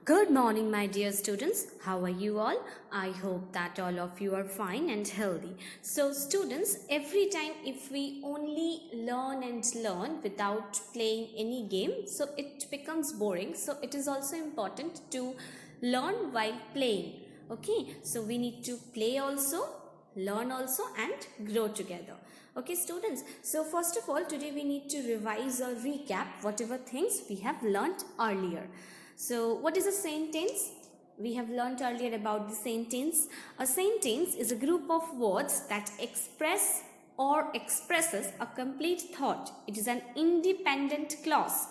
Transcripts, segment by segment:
Good morning, my dear students. How are you all? I hope that all of you are fine and healthy. So, students, every time if we only learn and learn without playing any game, so it becomes boring. So, it is also important to learn while playing. Okay, so we need to play also, learn also, and grow together. Okay, students. So, first of all, today we need to revise or recap whatever things we have learnt earlier. So, what is a sentence? We have learnt earlier about the sentence. A sentence is a group of words that express or expresses a complete thought. It is an independent clause.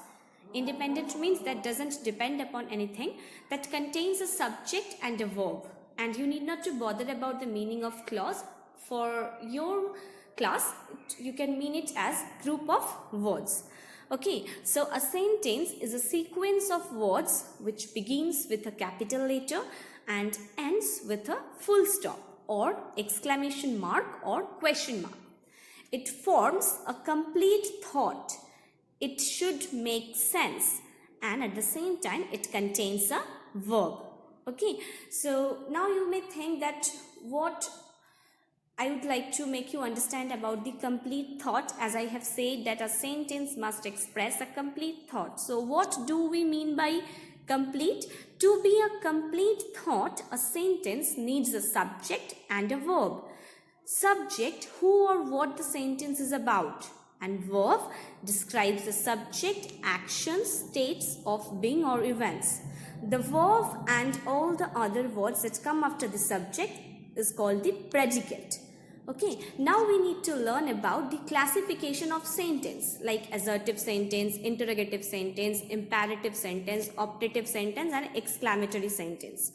Independent means that doesn't depend upon anything, that contains a subject and a verb. And you need not to bother about the meaning of clause. For your class, you can mean it as group of words. Okay, so a sentence is a sequence of words which begins with a capital letter and ends with a full stop or exclamation mark or question mark. It forms a complete thought. It should make sense, and at the same time it contains a verb. Okay, so now you may think that what I would like to make you understand about the complete thought. As I have said that a sentence must express a complete thought. So what do we mean by complete? To be a complete thought, a sentence needs a subject and a verb. Subject, who or what the sentence is about, and verb describes the subject, action, states of being or events. The verb and all the other words that come after the subject is called the predicate. Okay, now we need to learn about the classification of sentence like assertive sentence, interrogative sentence, imperative sentence, optative sentence, and exclamatory sentence.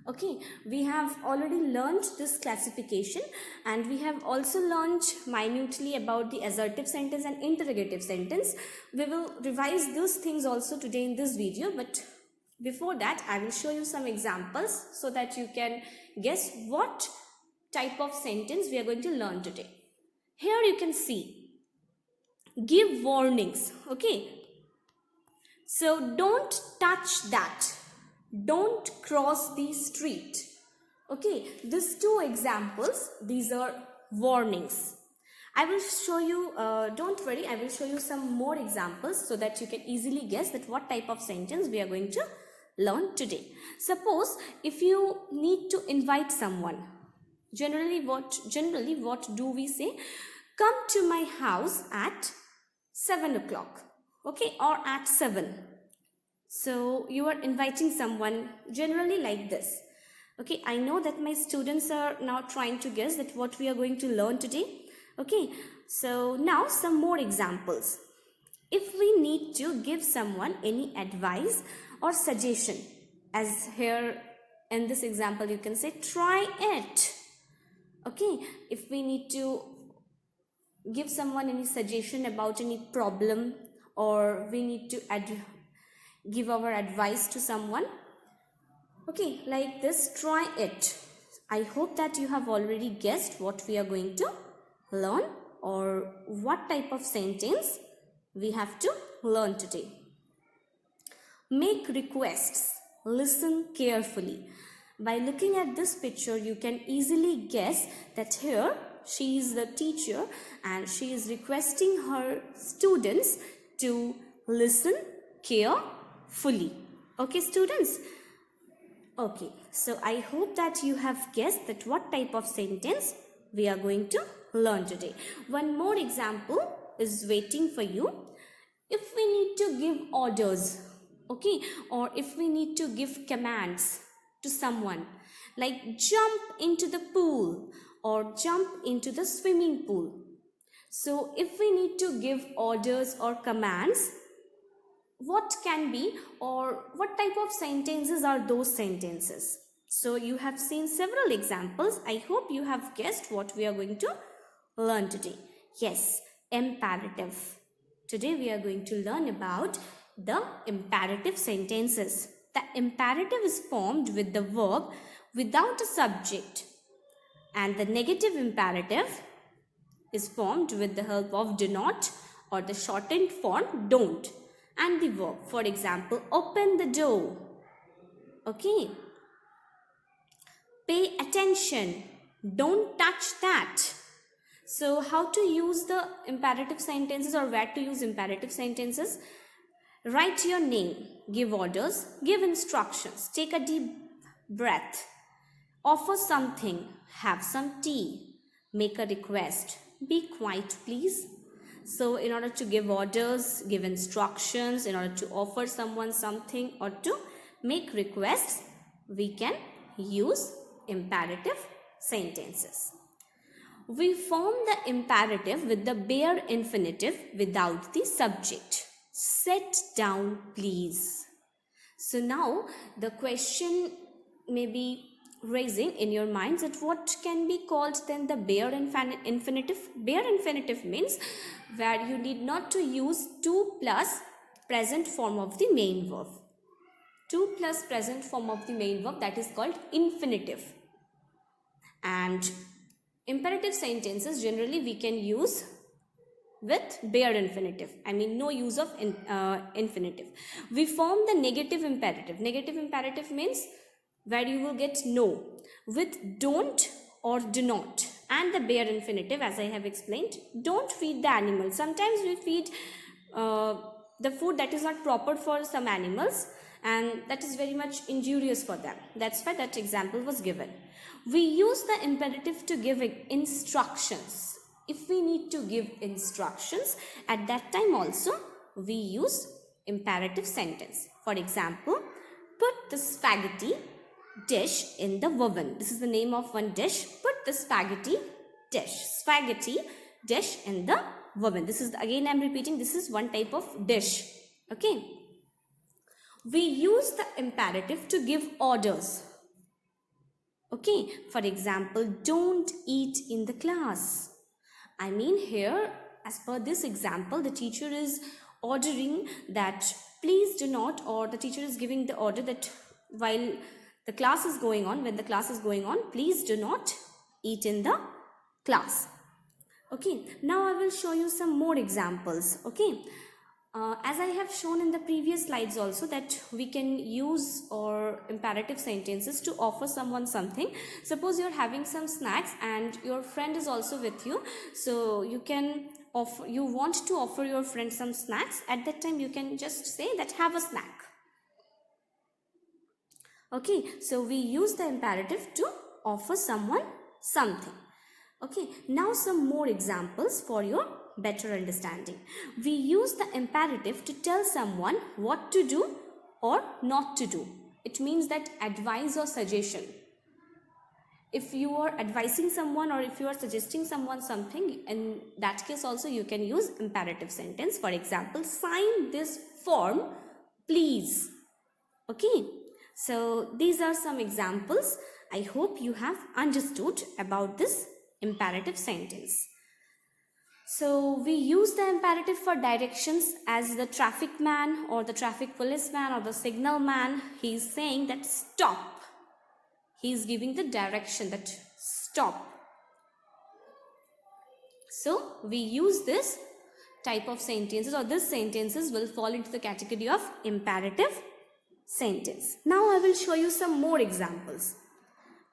Okay, we have already learned this classification, and we have also learned minutely about the assertive sentence and interrogative sentence. We will revise those things also today in this video, but before that I will show you some examples so that you can guess what type of sentence we are going to learn today. Here you can see give warnings. Okay, so don't touch that, don't cross the street. Okay, these two examples, these are warnings. I will show you, don't worry, I will show you some more examples so that you can easily guess that what type of sentence we are going to learn today. Suppose if you need to invite someone, generally what do we say? Come to my house at 7 o'clock, okay, or at 7. So you are inviting someone generally like this. Okay, I know that my students are now trying to guess that what we are going to learn today. Okay, so now some more examples. If we need to give someone any advice or suggestion, as here in this example you can say try it. Okay, if we need to give someone any suggestion about any problem, or we need to give our advice to someone, okay, like this, try it. I hope that you have already guessed what we are going to learn or what type of sentence we have to learn today. Make requests. Listen carefully. By looking at this picture, you can easily guess that here she is the teacher and she is requesting her students to listen carefully. Okay, students? Okay, so I hope that you have guessed that what type of sentence we are going to learn today. One more example is waiting for you. If we need to give orders, okay, or if we need to give commands to someone like jump into the pool or jump into the swimming pool. So if we need to give orders or commands, what can be or what type of sentences are those sentences? So you have seen several examples. I hope you have guessed what we are going to learn today. Yes, imperative. Today we are going to learn about the imperative sentences. The imperative is formed with the verb without a subject, and the negative imperative is formed with the help of do not or the shortened form don't and the verb. For example, open the door. Okay. Pay attention. Don't touch that. So how to use the imperative sentences, or where to use imperative sentences? Write your name, give orders, give instructions, take a deep breath, offer something, have some tea, make a request, be quiet please. So in order to give orders, give instructions, in order to offer someone something, or to make requests, we can use imperative sentences. We form the imperative with the bare infinitive without the subject. Sit down, please. So now the question may be raising in your minds that what can be called then the bare infinitive? Bare infinitive means where you need not to use to plus present form of the main verb. To plus present form of the main verb, that is called infinitive. And imperative sentences generally we can use with bare infinitive. I mean no use of infinitive. We form the negative imperative. Negative imperative means where you will get no with don't or do not, and the bare infinitive, as I have explained, don't feed the animal. Sometimes we feed the food that is not proper for some animals, and that is very much injurious for them. That's why that example was given. We use the imperative to give instructions. If we need to give instructions, at that time also we use imperative sentence. For example, put the spaghetti dish in the oven. This is the name of one dish. Put the spaghetti dish in the oven. This is, again I am repeating, this is one type of dish. Okay. We use the imperative to give orders. Okay. For example, don't eat in the class. I mean here, as per this example, the teacher is ordering that please do not, or the teacher is giving the order that while the class is going on, when the class is going on, please do not eat in the class. Okay, now I will show you some more examples. Okay, as I have shown in the previous slides also, that we can use or imperative sentences to offer someone something. Suppose you're having some snacks and your friend is also with you, so you can offer, you want to offer your friend some snacks. At that time you can just say that have a snack. Okay, so we use the imperative to offer someone something. Okay, now some more examples for your better understanding. We use the imperative to tell someone what to do or not to do. It means that advice or suggestion. If you are advising someone or if you are suggesting someone something, in that case also you can use imperative sentence. For example, sign this form, please. Okay, so these are some examples. I hope you have understood about this imperative sentence. So we use the imperative for directions, as the traffic man or the traffic policeman or the signal man, he is saying that stop. He is giving the direction that stop. So we use this type of sentences, or these sentences will fall into the category of imperative sentence. Now I will show you some more examples.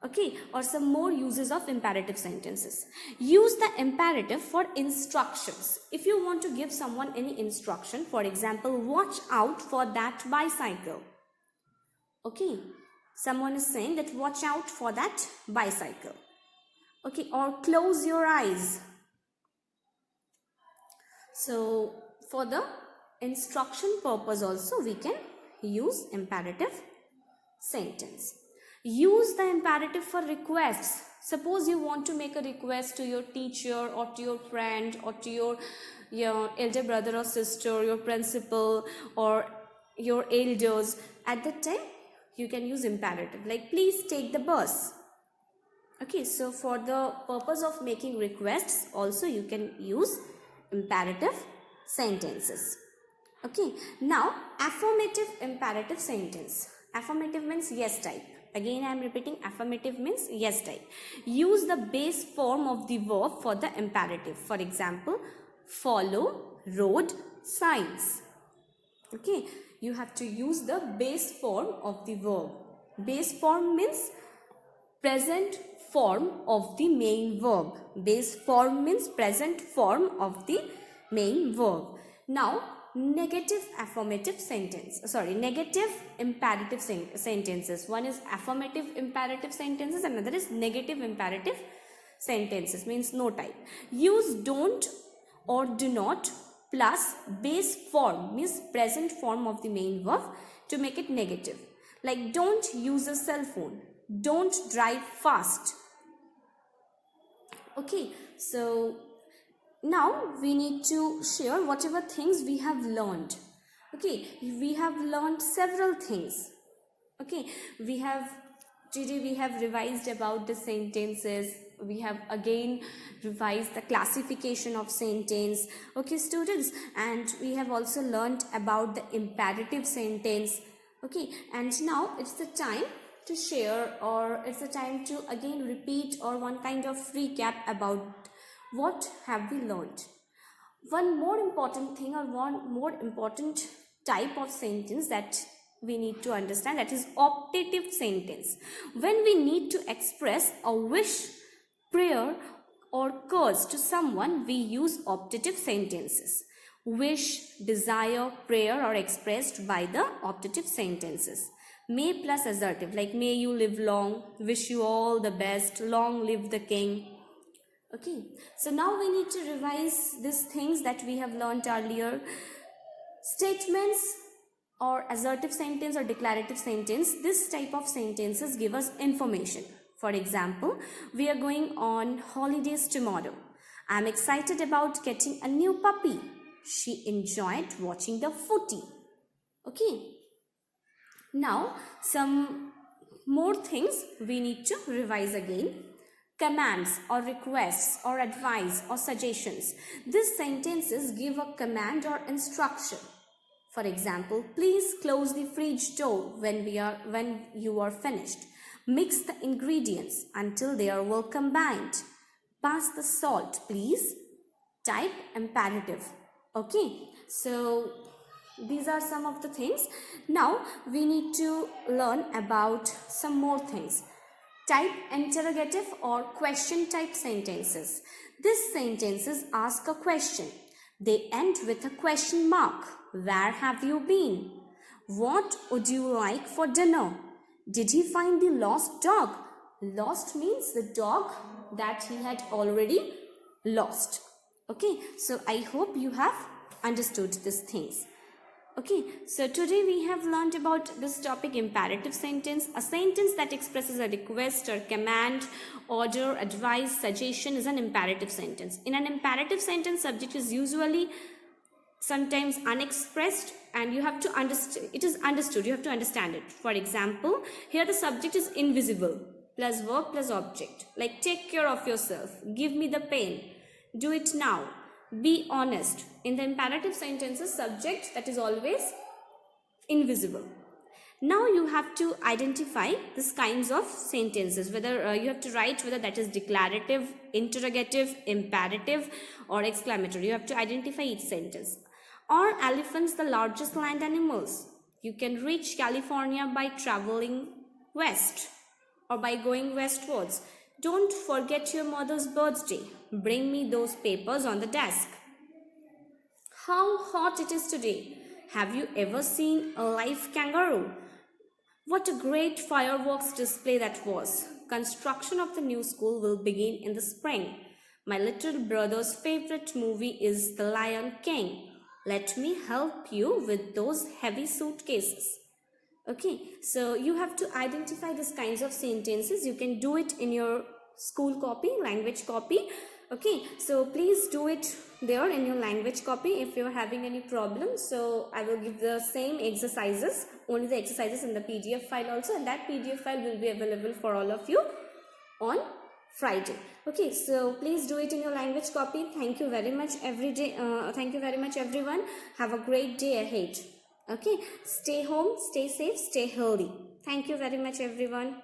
Okay, or some more uses of imperative sentences. Use the imperative for instructions. If you want to give someone any instruction, for example, watch out for that bicycle. Okay, someone is saying that watch out for that bicycle. Okay, or close your eyes. So for the instruction purpose also we can use imperative sentence. Use the imperative for requests. Suppose you want to make a request to your teacher or to your friend or to your elder brother or sister, your principal or your elders. At that time you can use imperative, like please take the bus. Okay, so for the purpose of making requests also you can use imperative sentences. Okay, now affirmative imperative sentence. Affirmative means yes type. Again I am repeating, affirmative means yes type. Use the base form of the verb for the imperative. For example, follow, road, signs. Okay, you have to use the base form of the verb. Base form means present form of the main verb. Base form means present form of the main verb. Now, negative affirmative sentence. Negative imperative sentences. One is affirmative imperative sentences, another is negative imperative sentences, means no type. Use don't or do not plus base form, means present form of the main verb, to make it negative. Like, don't use a cell phone, don't drive fast. Okay, so now we need to share whatever things we have learned. Okay, we have learned several things. Okay, today we have revised about the sentences. We have again revised the classification of sentence. Okay, students, and we have also learned about the imperative sentence. Okay, and now it's the time to share, or it's the time to again repeat, or one kind of recap about what have we learned. One more important thing, or one more important type of sentence that we need to understand, that is optative sentence. When we need to express a wish, prayer, or curse to someone, we use optative sentences. Wish, desire, prayer are expressed by the optative sentences. May plus assertive, like may you live long, wish you all the best, long live the king. Okay, so now we need to revise these things that we have learned earlier. Statements or assertive sentence or declarative sentence, this type of sentences give us information. For example, we are going on holidays tomorrow. I'm excited about getting a new puppy. She enjoyed watching the footy. Okay, now some more things we need to revise again. Commands or requests or advice or suggestions. These sentences give a command or instruction. For example, please close the fridge door when you are finished. Mix the ingredients until they are well combined. Pass the salt, please. Type imperative. Okay, so these are some of the things. Now we need to learn about some more things. Type interrogative or question type sentences. These sentences ask a question. They end with a question mark. Where have you been? What would you like for dinner? Did he find the lost dog? Lost means the dog that he had already lost. Okay, so I hope you have understood these things. Okay, so today we have learned about this topic, imperative sentence. A sentence that expresses a request or command, order, advice, suggestion is an imperative sentence. In an imperative sentence, subject is usually sometimes unexpressed, and you have to understand, it is understood, you have to understand it. For example, here the subject is invisible plus verb plus object, like take care of yourself, give me the pen, do it now, be honest. In the imperative sentences, subject that is always invisible. Now you have to identify these kinds of sentences, whether you have to write whether that is declarative, interrogative, imperative, or exclamatory. You have to identify each sentence. Are elephants the largest land animals? You can reach California by traveling west or by going westwards. Don't forget your mother's birthday. Bring me those papers on the desk. How hot it is today. Have you ever seen a live kangaroo? What a great fireworks display that was. Construction of the new school will begin in the spring. My little brother's favorite movie is The Lion King. Let me help you with those heavy suitcases. Okay, so you have to identify these kinds of sentences. You can do it in your school copy, language copy. Okay, so please do it there in your language copy if you're having any problem. So I will give the same exercises, only the exercises in the PDF file also, and that PDF file will be available for all of you on Friday. Okay, so please do it in your language copy. Thank you very much thank you very much everyone. Have a great day ahead. Okay, stay home, stay safe, stay healthy. Thank you very much everyone.